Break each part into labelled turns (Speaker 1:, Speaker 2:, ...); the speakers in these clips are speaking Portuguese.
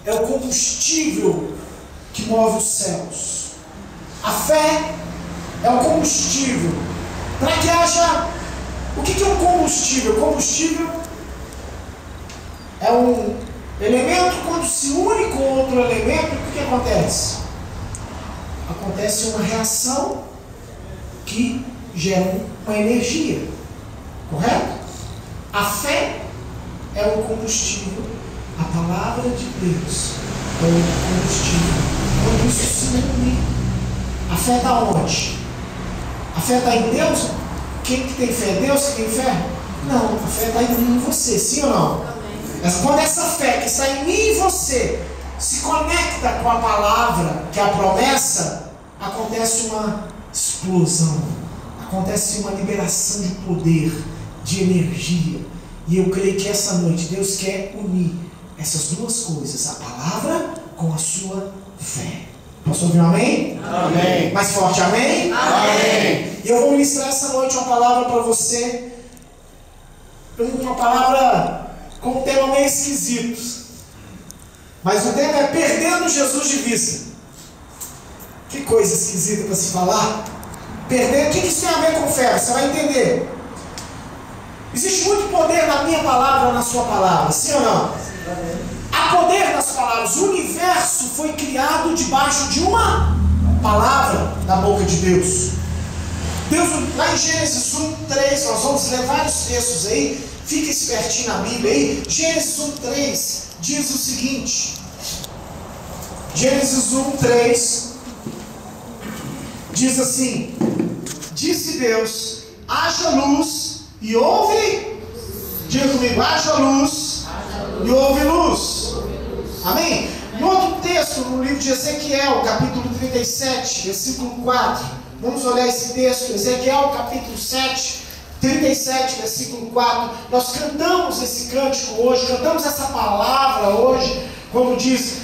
Speaker 1: é o combustível que move os céus. A fé é o combustível para que haja... O que é um combustível? Combustível é um elemento, quando se une com outro elemento, o que acontece? Acontece uma reação que gera uma energia, correto? A fé é o combustível, a palavra de Deus é o combustível. Quando isso se une, a fé está onde? A fé está em Deus? Quem que tem fé? Deus que tem fé? Não, a fé está em mim e em você, sim ou não? Quando essa fé que está em mim e em você se conecta com a palavra, que é a promessa, acontece uma explosão, acontece uma liberação de poder, de energia. E eu creio que essa noite Deus quer unir essas duas coisas, a palavra com a sua fé. Posso ouvir um amém?
Speaker 2: Amém.
Speaker 1: Mais forte, amém?
Speaker 2: Amém.
Speaker 1: E eu vou ministrar essa noite uma palavra para você, uma palavra com um tema meio esquisito, mas o tema é perdendo Jesus de vista. Que coisa esquisita para se falar. Perder, o que isso tem a ver com fé? Você vai entender. Existe muito poder na minha palavra, na sua palavra, sim ou não? Há poder nas palavras. O universo foi criado debaixo de uma palavra da boca de Deus. Deus, lá em Gênesis 1:3, nós vamos ler vários textos aí, fica espertinho na Bíblia aí. Gênesis 1:3 diz o seguinte: Gênesis 1:3 diz assim: disse Deus, haja luz e houve, diga comigo, haja luz e houve luz. Amém? Em outro texto, no livro de Ezequiel, capítulo 37, versículo 4, vamos olhar esse texto, Ezequiel capítulo 7, 37, versículo 4. Nós cantamos esse cântico hoje, cantamos essa palavra hoje, quando diz,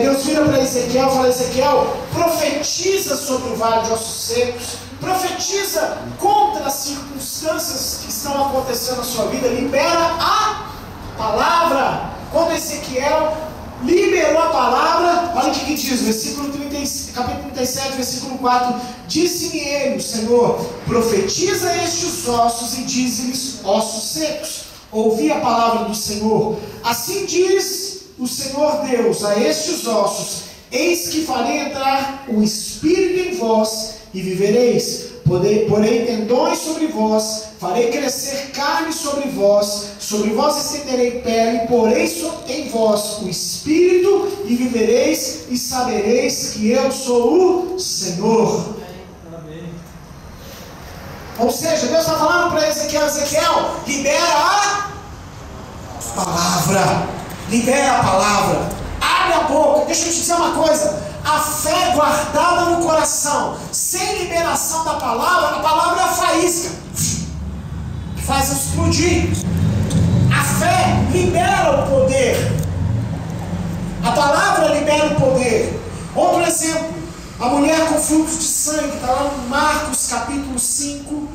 Speaker 1: Deus vira para Ezequiel e fala: Ezequiel, profetiza sobre o vale de ossos secos, profetiza contra as circunstâncias que estão acontecendo na sua vida, libera a palavra. Quando Ezequiel liberou a palavra, olha o que diz, capítulo 37, versículo 4: disse-me ele, o Senhor, profetiza estes ossos e dize-lhes, ossos secos, ouvi a palavra do Senhor. Assim diz o Senhor Deus a estes ossos: eis que farei entrar o Espírito em vós e vivereis. Porei tendões sobre vós, farei crescer carne sobre vós estenderei pele, porei em vós o Espírito e vivereis e sabereis que eu sou o Senhor. Amém. Ou seja, Deus está falando para Ezequiel, libera a palavra, libera a palavra, abre a boca. Deixa eu te dizer uma coisa: a fé guardada no coração, sem liberação da palavra, a palavra é a faísca que faz explodir. A fé libera o poder, a palavra libera o poder. Outro exemplo, a mulher com fluxo de sangue, está lá no Marcos capítulo 5,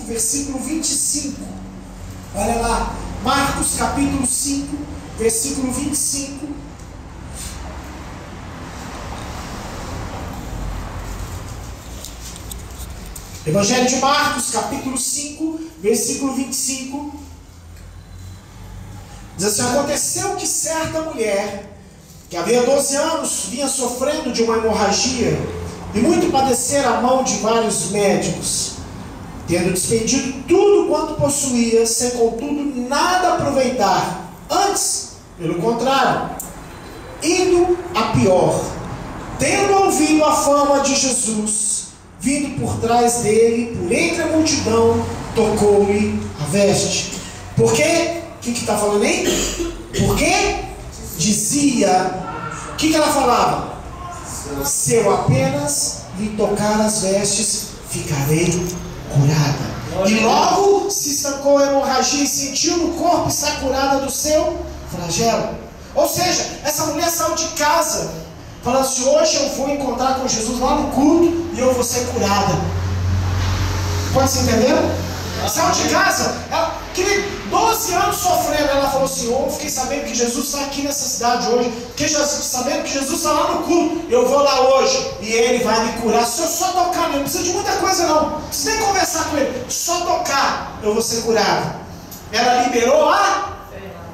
Speaker 1: versículo 25. Olha lá, Marcos capítulo 5, versículo 25. Evangelho de Marcos, capítulo 5, versículo 25. Diz assim: aconteceu que certa mulher, que havia 12 anos, vinha sofrendo de uma hemorragia, e muito padecera a mão de vários médicos, tendo despendido tudo quanto possuía, sem contudo nada aproveitar. Antes, pelo contrário, indo a pior, tendo ouvido a fama de Jesus, vindo por trás dele, por entre a multidão, tocou-lhe a veste. Por quê? O que está falando aí? Porque dizia, o que ela falava? Se eu apenas lhe tocar as vestes, ficarei curada. E logo se estancou a hemorragia e sentiu no corpo estar curada do seu flagelo. Ou seja, essa mulher saiu de casa falando assim: hoje eu vou encontrar com Jesus lá no culto e eu vou ser curada. Pode se entender? Saiu de casa, Querido, 12 anos sofrendo, ela falou assim, eu fiquei sabendo que Jesus está aqui nessa cidade hoje, fiquei sabendo que Jesus está lá no culto, eu vou lá hoje, e Ele vai me curar, se eu só tocar, não precisa de muita coisa não precisa nem conversar com Ele, só tocar, eu vou ser curado. Ela liberou a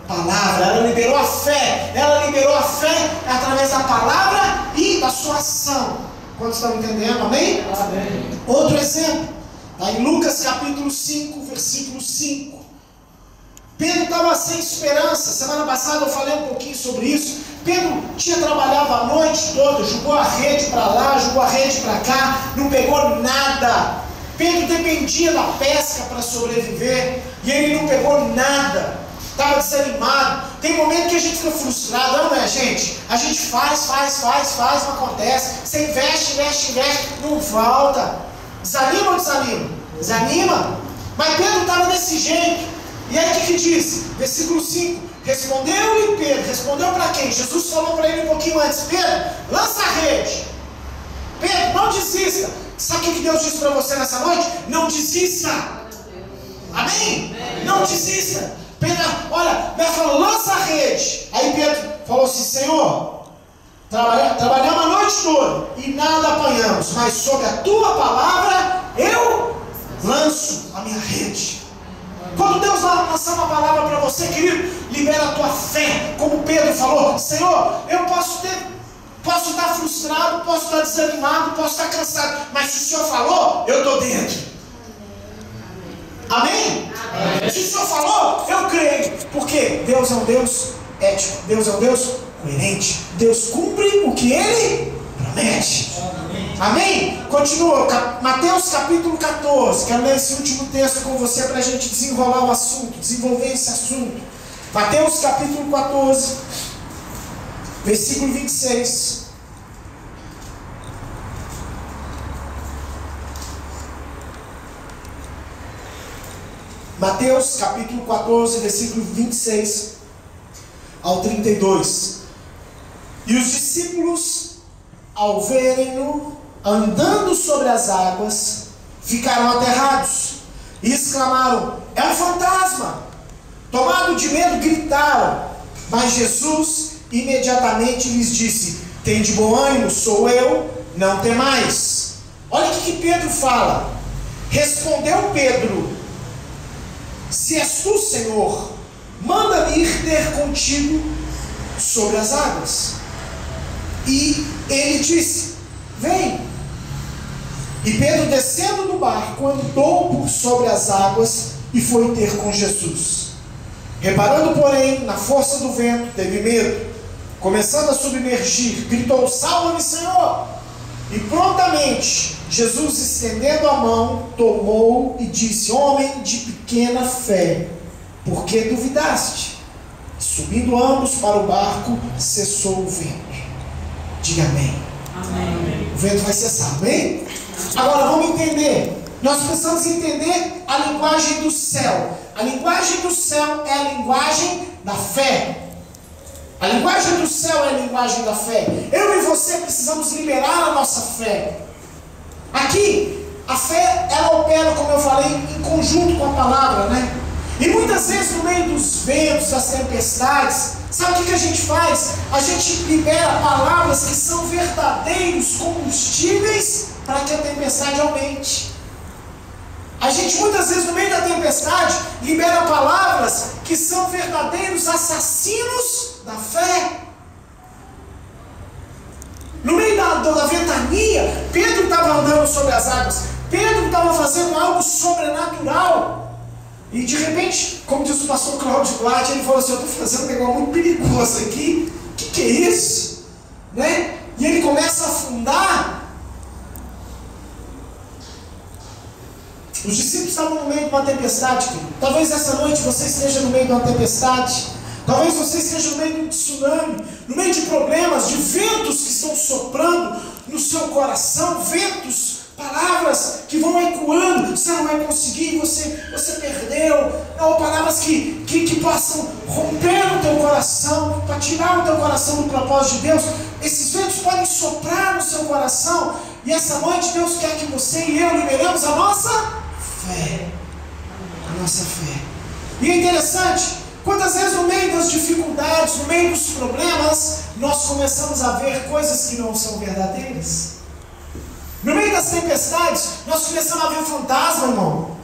Speaker 1: palavra, ela liberou a fé, através da palavra e da sua ação. Quantos estão entendendo? Amém? Amém. Outro exemplo, está em Lucas capítulo 5, versículo 5. Pedro estava sem esperança. Semana passada eu falei um pouquinho sobre isso. Pedro tinha trabalhado a noite toda, jogou a rede para lá, jogou a rede para cá, não pegou nada. Pedro dependia da pesca para sobreviver e ele não pegou nada. Estava desanimado. Tem momento que a gente fica frustrado, não é, gente? A gente faz, não acontece. Você investe, não volta. Desanima ou desanima? Desanima. Mas Pedro estava desse jeito. E aí o que diz? Versículo 5. Respondeu-lhe Pedro. Respondeu para quem? Jesus falou para ele um pouquinho antes. Pedro, lança a rede. Pedro, não desista. Sabe o que Deus disse para você nessa noite? Não desista. Amém? Não desista. Pedro, olha, Pedro falou, lança a rede. Aí Pedro falou assim, Senhor, trabalhamos a noite toda e nada apanhamos, mas sob a tua palavra eu lanço a minha rede. Quando Deus lançar uma palavra para você, querido, libera a tua fé, como Pedro falou, Senhor, eu posso estar frustrado, posso estar desanimado, posso estar cansado, mas se o Senhor falou, eu estou dentro. Amém? Amém? Se o Senhor falou, eu creio. Porque Deus é um Deus ético. Deus é um Deus coerente. Deus cumpre o que Ele promete. Amém? Continua. Mateus capítulo 14. Quero ler esse último texto com você para a gente desenrolar o assunto. Desenvolver esse assunto. Mateus capítulo 14. Versículo 26. Mateus capítulo 14, versículo 26 ao 32. E os discípulos, ao verem-no andando sobre as águas, ficaram aterrados e exclamaram, é um fantasma. Tomado de medo, gritaram. Mas Jesus imediatamente lhes disse, tende bom ânimo, sou eu, não temais. Olha o que Pedro fala. Respondeu Pedro, se és tu, Senhor, manda-me ir ter contigo sobre as águas. E ele disse, vem. E Pedro, descendo do barco, andou por sobre as águas e foi ter com Jesus. Reparando, porém, na força do vento, teve medo. Começando a submergir, gritou, salva-me, Senhor. E prontamente, Jesus, estendendo a mão, tomou e disse, homem de pequena fé, por que duvidaste? E subindo ambos para o barco, cessou o vento. Diga amém. Amém. O vento vai cessar, amém? Agora vamos entender. Nós precisamos entender a linguagem do céu. A linguagem do céu é a linguagem da fé. A linguagem do céu é a linguagem da fé. Eu e você precisamos liberar a nossa fé. Aqui, a fé, ela opera, como eu falei, em conjunto com a palavra, né? E muitas vezes no meio dos ventos, das tempestades, sabe o que a gente faz? A gente libera palavras que são verdadeiros combustíveis para que a tempestade aumente. A gente muitas vezes no meio da tempestade libera palavras que são verdadeiros assassinos da fé. No meio da ventania, Pedro estava andando sobre as águas. Pedro estava fazendo algo sobrenatural. E de repente, como diz o pastor Cláudio Blatt, ele falou assim, eu estou fazendo um negócio muito perigoso aqui. O que é isso? Né? E ele começa a afundar. Os discípulos estavam no meio de uma tempestade. Talvez essa noite você esteja no meio de uma tempestade. Talvez você esteja no meio de um tsunami, no meio de problemas, de ventos que estão soprando no seu coração, ventos, palavras que vão ecoando, você não vai conseguir, você perdeu, ou palavras que possam romper o teu coração, para tirar o teu coração do propósito de Deus. Esses ventos podem soprar no seu coração, e essa noite Deus quer que você e eu liberemos a nossa fé. A nossa fé. E é interessante, quantas vezes no meio das dificuldades, no meio dos problemas, nós começamos a ver coisas que não são verdadeiras. No meio das tempestades, nós começamos a ver fantasma, irmão.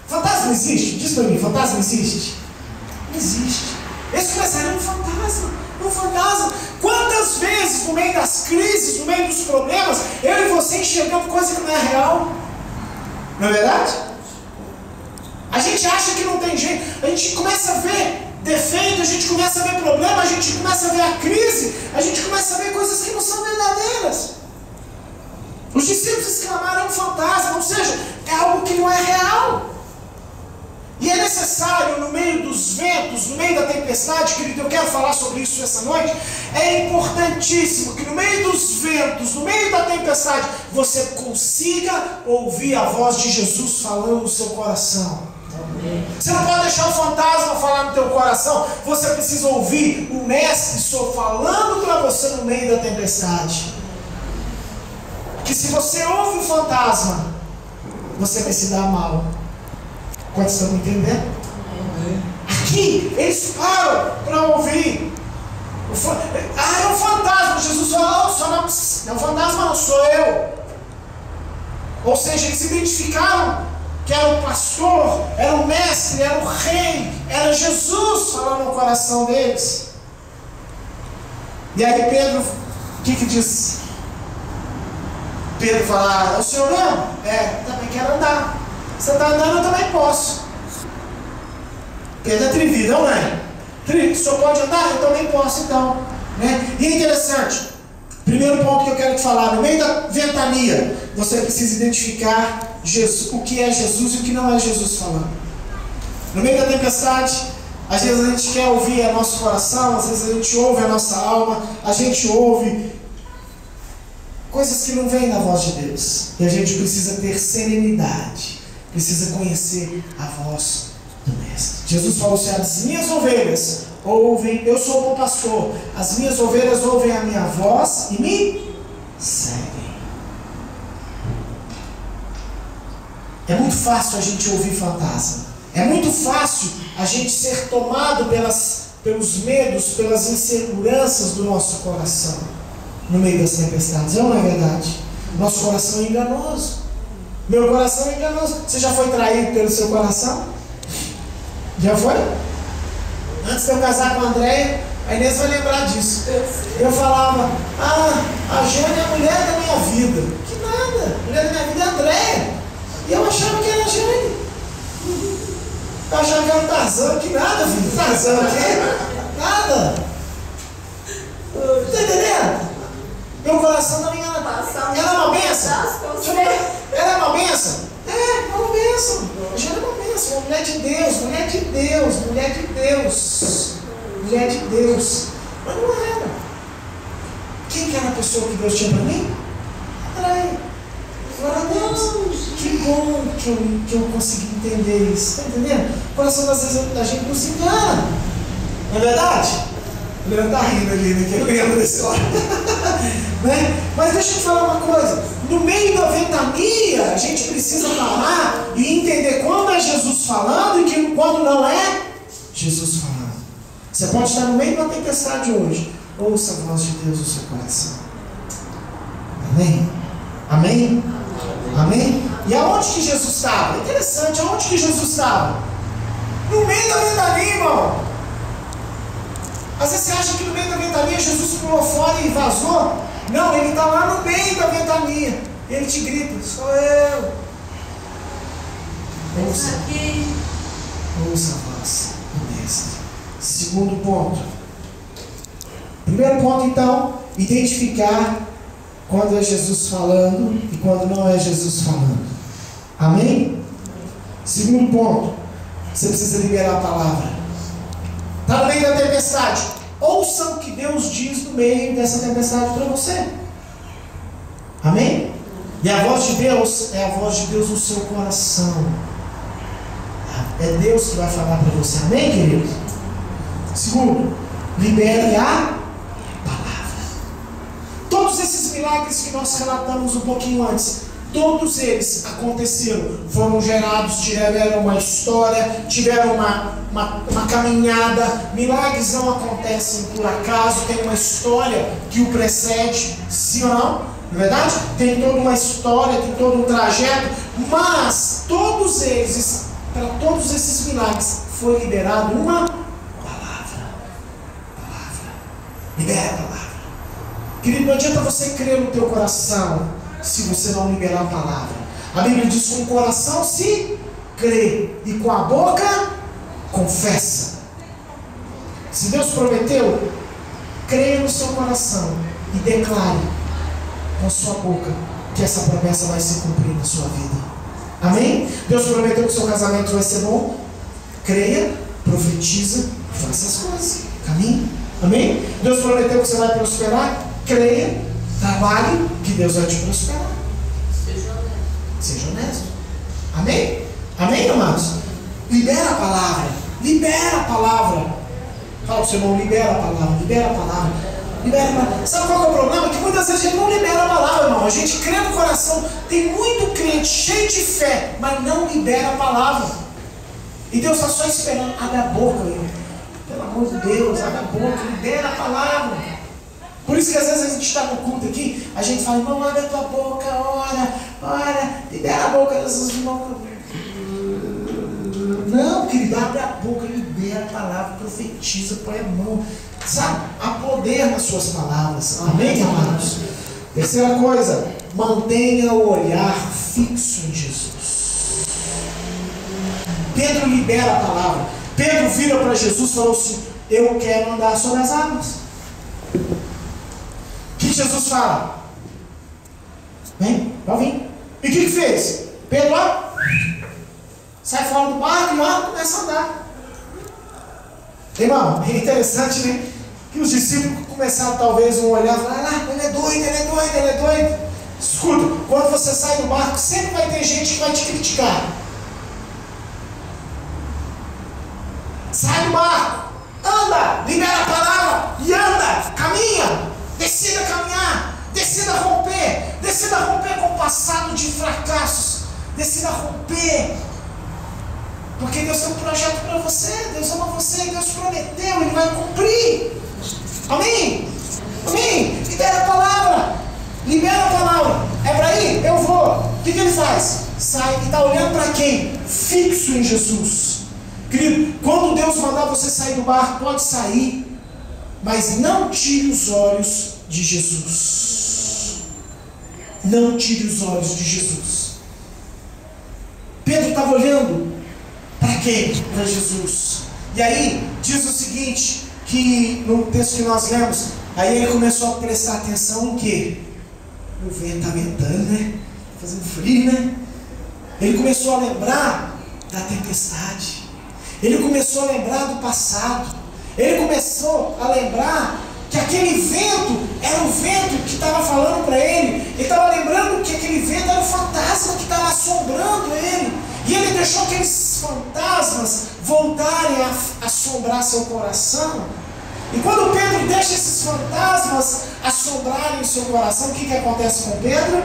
Speaker 1: Fantasma existe? Diz para mim, fantasma existe? Não existe. Eles começaram um fantasma, um fantasma. Quantas vezes no meio das crises, no meio dos problemas, eu e você enxergamos coisa que não é real? Não é verdade? A gente acha que não tem jeito, a gente começa a ver defeito, a gente começa a ver problema, a gente começa a ver a crise, a gente começa a ver coisas que não são verdadeiras. Os discípulos exclamaram, é um fantasma, ou seja, é algo que não é real. E é necessário, no meio dos ventos, no meio da tempestade, querido, eu quero falar sobre isso essa noite, é importantíssimo que no meio dos ventos, no meio da tempestade, você consiga ouvir a voz de Jesus falando no seu coração. Você não pode deixar o fantasma falar no teu coração, você precisa ouvir o Mestre só falando para você no meio da tempestade. Que se você ouve o fantasma, você vai se dar mal. Quantos estão me entendendo? Aqui, eles param para ouvir. É um fantasma. Jesus falou, não é um fantasma, não sou eu. Ou seja, eles identificaram que era o pastor, era o mestre, era o rei, era Jesus falando no coração deles. E aí Pedro, o que disse? Pedro fala, é o senhor mesmo? Também quero andar. Você está andando, eu também posso. Pedro é atrevido, não é? O senhor pode andar? Eu também posso, então. Né? E é interessante, primeiro ponto que eu quero te falar, no meio da ventania, você precisa identificar Jesus, o que é Jesus e o que não é Jesus falando. No meio da tempestade, às vezes a gente quer ouvir o nosso coração, às vezes a gente ouve a nossa alma, a gente ouve coisas que não vêm da voz de Deus. E a gente precisa ter serenidade, precisa conhecer a voz do Mestre. Jesus falou assim, as minhas ovelhas ouvem, eu sou o bom pastor, as minhas ovelhas ouvem a minha voz e me seguem. É muito fácil a gente ouvir fantasma. É muito fácil a gente ser tomado pelos medos, pelas inseguranças do nosso coração no meio das tempestades. Não é verdade? Nosso coração é enganoso. Meu coração é enganoso. Você já foi traído pelo seu coração? Já foi? Antes de eu casar com a Andréia, a Inês vai lembrar disso. Eu falava, a Jane é a mulher da minha vida. Que nada, a mulher da minha vida é a Andréia. E eu achava que era a Jane. Eu achava que era o Tarzan, que nada, filho. Tarzan o quê? Nada. Tá entendendo? Meu coração não me engana. Ela é uma bênção. Ela é uma bênção. É uma bênção. A Jane é uma bênção. Uma mulher de Deus, mulher de Deus, mulher de Deus. Mulher de Deus. Mas não era. Quem que era a pessoa que Deus tinha para mim? Andréia. Glória a Deus. Que bom que eu consegui entender isso. Está entendendo? O coração às vezes da gente não se engana. Não é verdade? O Leandro está rindo ali, né? Que eu lembro dessa hora. Né? Mas deixa eu te falar uma coisa. No meio da ventania, a gente precisa parar e entender quando é Jesus falando e quando não é Jesus falando. Você pode estar no meio de uma tempestade hoje. Ouça a voz de Deus no seu coração. Amém? Amém? Amém? E aonde que Jesus estava? Interessante, aonde que Jesus estava? No meio da ventania, irmão. Às vezes você acha que no meio da ventania Jesus pulou fora e vazou. Não, ele está lá no meio da ventania. E ele te grita, sou eu. Ouça a voz do Mestre. Segundo ponto. Primeiro ponto, então, identificar quando é Jesus falando e quando não é Jesus falando. Amém? Segundo ponto, você precisa liberar a palavra. Está no meio da tempestade. Ouça o que Deus diz no meio dessa tempestade para você. Amém? E a voz de Deus é a voz de Deus no seu coração. É Deus que vai falar para você. Amém, querido? Segundo, libere a palavra. Todos esses milagres que nós relatamos um pouquinho antes, todos eles aconteceram, foram gerados, tiveram uma história, tiveram uma caminhada. Milagres não acontecem por acaso, tem uma história que o precede, sim ou não? Não é verdade? Tem toda uma história, tem todo um trajeto, mas todos eles, para todos esses milagres, foi liberado uma palavra. Libera a palavra. Querido, não adianta você crer no teu coração se você não liberar a palavra. A Bíblia diz: com o coração se crê e com a boca confessa. Se Deus prometeu, creia no seu coração e declare com a sua boca que essa promessa vai se cumprir na sua vida. Amém? Deus prometeu que o seu casamento vai ser bom. Creia, profetiza, faça as coisas, caminhe. Amém? Deus prometeu que você vai prosperar. Creia, trabalhe, que Deus vai te prosperar. Seja honesto. Amém? Amém, amados? Libera a palavra. Libera a palavra. Fala para o seu irmão: libera a palavra. Libera a palavra. Libera a palavra. Sabe qual é o problema? Que muitas vezes a gente não libera a palavra, irmão. A gente crê no coração. Tem muito crente cheio de fé, mas não libera a palavra. E Deus está só esperando. Abre a boca, irmão. Pelo amor de Deus, abre a boca. Libera a palavra. Por isso que às vezes a gente está no culto aqui, a gente fala: irmão, abre a tua boca, ora, libera a boca dessas irmãos. Não, querido, abre a boca, libera a palavra, profetiza, põe a mão. Sabe, há poder nas suas palavras. Amém, amados? Terceira coisa, mantenha o olhar fixo em Jesus. Pedro libera a palavra. Pedro vira para Jesus e falou assim: eu quero andar sobre as águas. O que Jesus fala? Vem, vai vir. E o que fez? Pedro lá sai fora do barco e lá começa a andar. Irmão, é interessante, né? Que os discípulos começaram talvez a olhar e falar: ele é doido. Escuta, quando você sai do barco, sempre vai ter gente que vai te criticar. Sai do barco, anda, libera a palavra e anda, caminha, decida caminhar, decida romper com o passado de fracassos, decida romper, porque Deus tem um projeto para você, Deus ama você, Deus prometeu, Ele vai cumprir. Amém? Amém? Libera a palavra, é para ir? Eu vou. O que ele faz? Sai e está olhando para quem? Fixo em Jesus. Querido, quando Deus mandar você sair do barco, pode sair, mas não tire os olhos de Jesus. Não tire os olhos de Jesus. Pedro estava olhando para quem? Para Jesus. E aí diz o seguinte, que no texto que nós lemos, aí ele começou a prestar atenção em quê? O vento está ventando, né? Fazendo frio, né? Ele começou a lembrar da tempestade. Ele começou a lembrar do passado. Ele começou a lembrar que aquele vento era o vento que estava falando para ele. Ele estava lembrando que aquele vento era o fantasma que estava assombrando ele. E ele deixou aqueles fantasmas voltarem a assombrar seu coração. E quando Pedro deixa esses fantasmas assombrarem o seu coração, o que acontece com Pedro?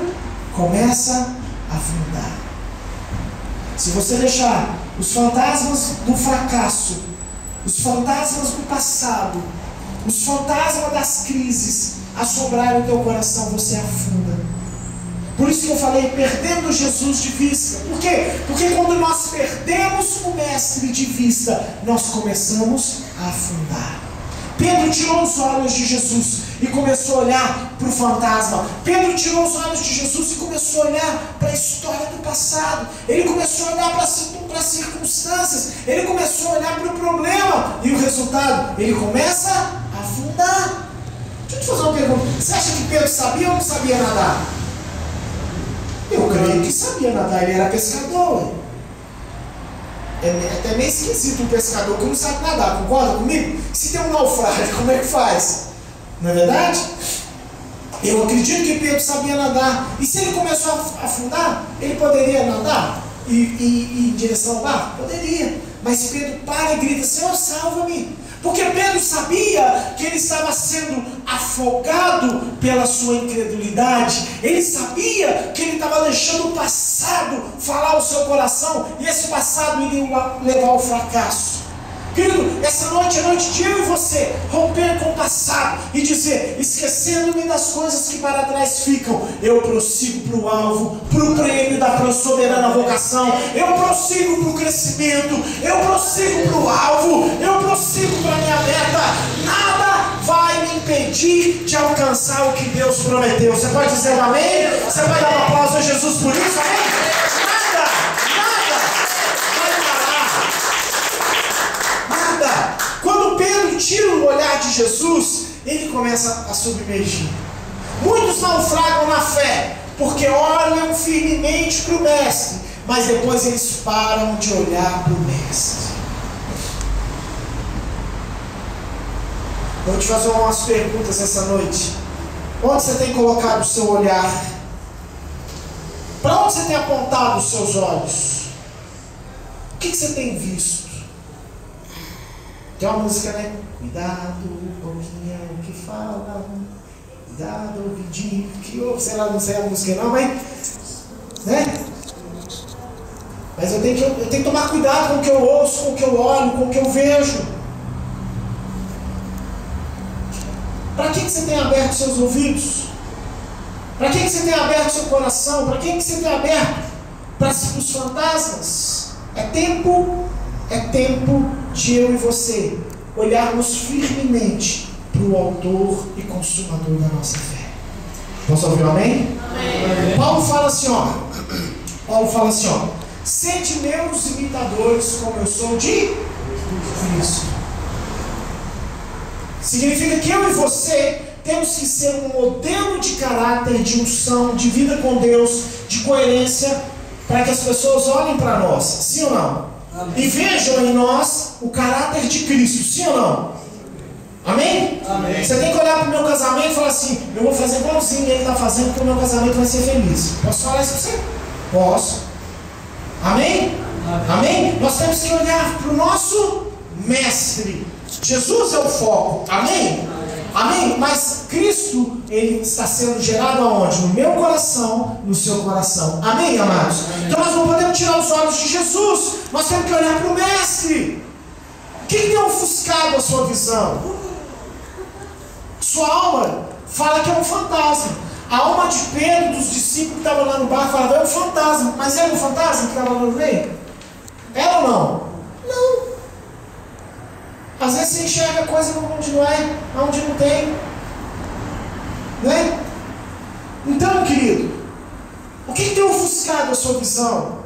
Speaker 1: Começa a afundar. Se você deixar os fantasmas do fracasso, os fantasmas do passado, os fantasmas das crises assombrarem o teu coração, você afunda. Por isso que eu falei, perdendo Jesus de vista. Por quê? Porque quando nós perdemos o Mestre de vista, nós começamos a afundar. Pedro tirou os olhos de Jesus e começou a olhar para o fantasma. Pedro tirou os olhos de Jesus e começou a olhar para a história do passado. Ele começou a olhar para as circunstâncias. Ele começou a olhar para o problema. E o resultado? Ele começa a afundar. Deixa eu te fazer uma pergunta. Você acha que Pedro sabia ou não sabia nadar? Eu creio que sabia nadar. Ele era pescador. É até meio esquisito um pescador que não sabe nadar, concorda comigo? Se tem um naufrágio, como é que faz? Não é verdade? Eu acredito que Pedro sabia nadar. E se ele começou a afundar, ele poderia nadar e ir em direção ao barco? Poderia. Mas Pedro para e grita: Senhor, salva-me. Porque Pedro sabia que ele estava sendo afogado pela sua incredulidade. Ele sabia que ele estava deixando o passado falar o seu coração, e esse passado iria o levar ao fracasso. Querido, essa noite é noite de eu e você romper com o passado e dizer: esquecendo-me das coisas que para trás ficam, eu prossigo para o alvo, para o prêmio da soberana vocação, eu prossigo para o crescimento, eu prossigo para o alvo, eu prossigo para a minha meta. Nada vai me impedir de alcançar o que Deus prometeu. Você pode dizer um amém? Você vai dar um aplauso a Jesus por isso? Amém? Quando Pedro tira o olhar de Jesus, ele começa a submergir. Muitos naufragam na fé, porque olham firmemente para o Mestre, mas depois eles param de olhar para o Mestre. Vou te fazer umas perguntas essa noite. Onde você tem colocado o seu olhar? Para onde você tem apontado os seus olhos? O que você tem visto? Tem uma música, né? Cuidado, boquinha, o que fala. Cuidado, ouvidinho, que ouve. Sei lá, não sei a música não, mas... né? Mas eu tenho que tomar cuidado com o que eu ouço, com o que eu olho, com o que eu vejo. Para que você tem aberto seus ouvidos? Para que você tem aberto seu coração? Para que você tem aberto para os fantasmas? É tempo de eu e você olharmos firmemente para o autor e consumador da nossa fé. Posso ouvir um amém? Amém. Paulo fala assim, ó. Sede meus imitadores, como eu sou de Cristo. Significa que eu e você temos que ser um modelo de caráter, de unção, de vida com Deus, de coerência, para que as pessoas olhem para nós. Sim ou não? Amém. E vejam em nós o caráter de Cristo, sim ou não? Amém? Amém. Você tem que olhar para o meu casamento e falar assim: eu vou fazer igualzinho ele está fazendo, porque o meu casamento vai ser feliz. Posso falar isso para você? Posso. Amém? Amém? Amém? Nós temos que olhar para o nosso Mestre. Jesus é o foco. Amém? Amém? Mas Cristo, ele está sendo gerado aonde? No meu coração, no seu coração. Amém, amados? Amém. Então nós não podemos tirar os olhos de Jesus. Nós temos que olhar para o Mestre. O que tem ofuscado a sua visão? Sua alma fala que é um fantasma. A alma de Pedro, dos discípulos que estavam lá no barco, falava: é um fantasma. Mas era um fantasma que estava lá no meio? Era ou não? Não. Às vezes você enxerga coisa onde não é, onde não tem. Né? Então, querido, o que tem ofuscado a sua visão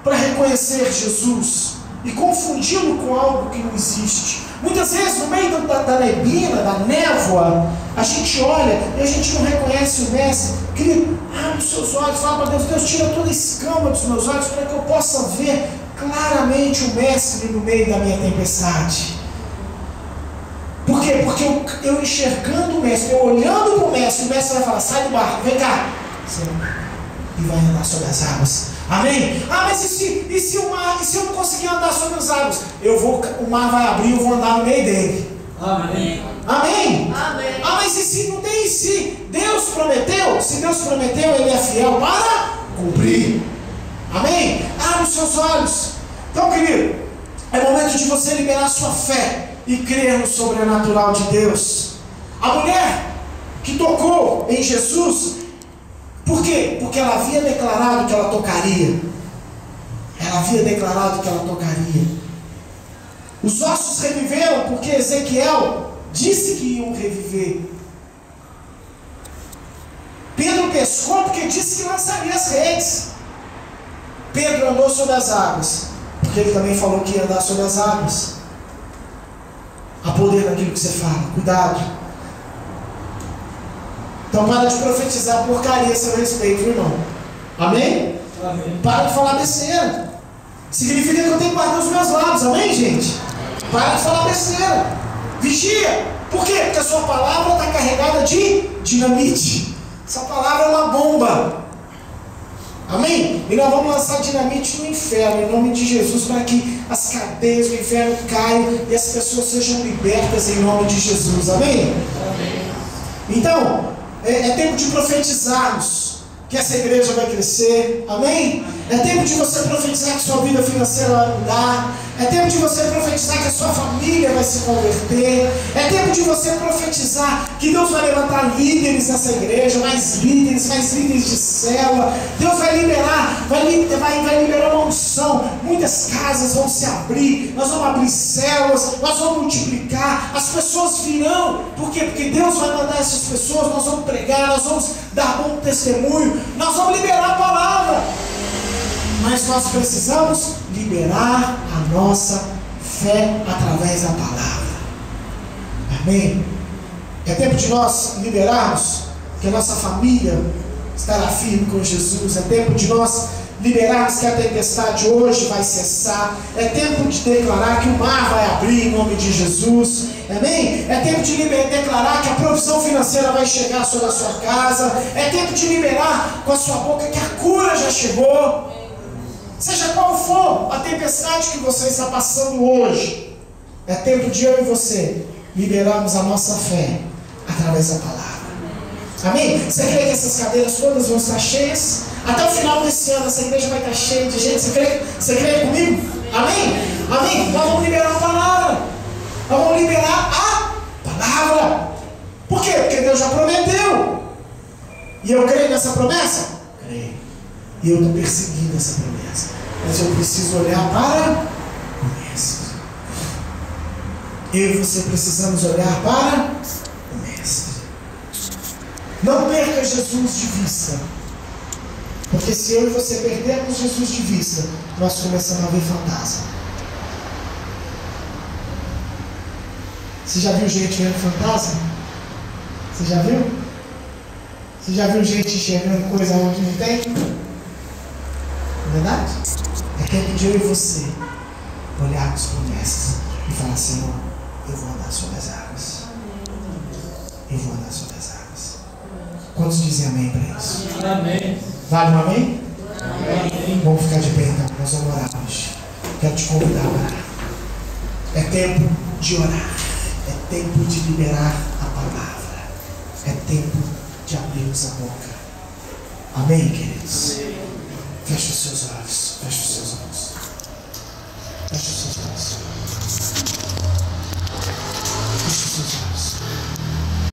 Speaker 1: para reconhecer Jesus e confundi-lo com algo que não existe? Muitas vezes, no meio da neblina, da névoa, a gente olha e a gente não reconhece o Mestre. Querido, abre os seus olhos, fala para Deus: Deus, tira toda a escama dos meus olhos para que eu possa ver claramente o Mestre no meio da minha tempestade. Por quê? Porque eu enxergando o Mestre, eu olhando para o Mestre vai falar: sai do barco, vem cá. E vai andar sobre as águas. Amém? Ah, mas e se o mar, e se eu não conseguir andar sobre as águas? O mar vai abrir, eu vou andar no meio dele. Amém? Amém? Amém. Ah, mas e se não tem? Se Deus prometeu, Ele é fiel para cumprir. Amém? Abre os seus olhos. Então, querido, é momento de você liberar a sua fé e crer no sobrenatural de Deus. A mulher que tocou em Jesus, por quê? Porque ela havia declarado que ela tocaria. Os ossos reviveram porque Ezequiel disse que iam reviver. Pedro pescou porque disse que lançaria as redes. Pedro andou sobre as águas porque ele também falou que ia andar sobre as águas. Há poder naquilo que você fala. Cuidado. Então para de profetizar porcaria a seu respeito, irmão. Amém? Amém. Para de falar besteira. Significa que eu tenho que guardar os meus lábios. Amém, gente? Para de falar besteira. Vigia. Por quê? Porque a sua palavra está carregada de dinamite. Essa palavra é uma bomba. Amém? E nós vamos lançar dinamite no inferno, em nome de Jesus, para que as cadeias do inferno caiam e as pessoas sejam libertas em nome de Jesus. Amém? Amém. Então, é tempo de profetizarmos que essa igreja vai crescer. Amém? É tempo de você profetizar que sua vida financeira vai mudar. É tempo de você profetizar que a sua família vai se converter. É tempo de você profetizar que Deus vai levantar líderes nessa igreja, mais líderes de célula. Deus vai liberar, vai liberar uma unção. Muitas casas vão se abrir. Nós vamos abrir células, nós vamos multiplicar. As pessoas virão. Por quê? Porque Deus vai mandar essas pessoas. Nós vamos pregar, nós vamos dar bom testemunho, nós vamos liberar a palavra. Mas nós precisamos liberar a nossa fé através da palavra. Amém? É tempo de nós liberarmos que a nossa família estará firme com Jesus. É tempo de nós liberarmos que a tempestade hoje vai cessar. É tempo de declarar que o mar vai abrir em nome de Jesus. Amém? É tempo de declarar que a provisão financeira vai chegar sobre a sua casa. É tempo de liberar com a sua boca que a cura já chegou. Seja qual for a tempestade que você está passando hoje, é tempo de eu e você liberarmos a nossa fé através da palavra. Amém? Você crê que essas cadeiras todas vão estar cheias? Até o final desse ano essa igreja vai estar cheia de gente. Você crê comigo? Amém? Amém? Nós vamos liberar a palavra. Nós vamos liberar a palavra. Por quê? Porque Deus já prometeu. E eu creio nessa promessa? Creio. E eu estou perseguindo essa promessa. Mas eu preciso olhar para o Mestre. Eu e você precisamos olhar para o Mestre. Não perca Jesus de vista. Porque se eu e você perdermos Jesus de vista, nós começamos a ver fantasma. Você já viu gente vendo fantasma? Você já viu? Você já viu gente enxergando coisa onde não tem? Não é verdade? É tempo de eu e você olharmos para o Mestre e falar: Senhor, eu vou andar sobre as águas. Eu vou andar sobre as águas. Quantos dizem amém para isso?
Speaker 2: Amém.
Speaker 1: Vale um amém?
Speaker 2: Amém.
Speaker 1: Vamos ficar de pé então, nós vamos orar hoje. Quero te convidar a orar. É tempo de orar. É tempo de liberar a palavra. É tempo de abrirmos a boca. Amém, queridos? Feche os seus olhos. Feche os